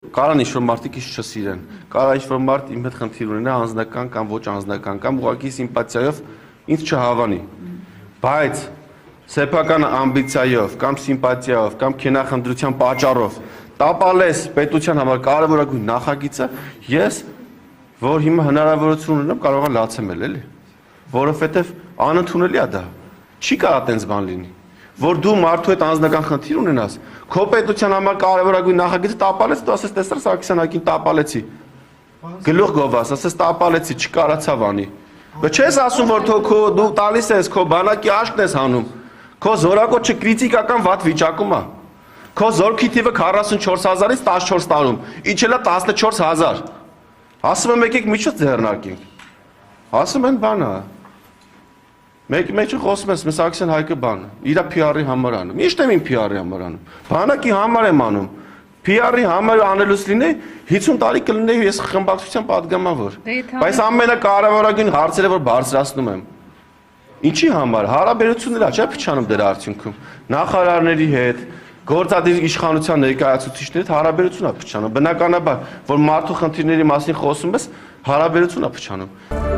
Կարան ինչ-որ մարդիկ ինչ չսիրեն, կարա ինչ-որ մարդ իմ հետ խնդիր ունենա անձնական կամ ոչ անձնական կամ ուղղակի սիմպաթիայով ինձ չհավանի, բայց սեփական ամբիցիայով կամ սիմպաթիայով կամ քենախնդրության պատճառով տապալես պետության համար կարևորագույն նախագիծը, ես որ հիմա հնարավորություն ունեմ կարող եմ լացեմել, էլի, որովհետև անընդունելի է դա, չի կարա տենց բան լինի, որ դու մարդու հետ անձնական խնդիր ունենաս, քո պետության համար կարևորագույն նախագիծը տապալես, դու ասես տեսար Սարգսյանակին տապալեցի, գլուխ գովաս, ասես տապալեցի, չկարացավ անի, բայց չես ասում, որ դու տալիս ես, քո բանակի աշկն ես հանում, քո զորակոչը կրիտիկական վատ վիճակում է, քո զորքի թիվը 44,000-ից 14 տարում, իջել է 14,000, ասում եմ եկեք միջոց ձեռնարկենք, ասում են բանը, Մեկ խոսում ես, Սարգսյան Հայկը բան, իրա PR-ի համար անում, միշտ եմ իմ PR-ի համար անում, բանակի համար եմ անում, PR-ի համար անելուց լինի, 50 տարի կլինեի ես խմբակցության պատգամավոր, բայց ամենակարևորագույն հարցերը, որ բարձրացնում եմ, ինչի համար, հարաբերություններ չէ փչանում դրա արդյունքում, նախարարների հետ, գործադիր իշխանության ներկայացուցիչների հետ հարաբերություն է փչանում, բնականաբար, որ մարդու խնդիրների մասին խոսում ես, հարաբերություն է փչանում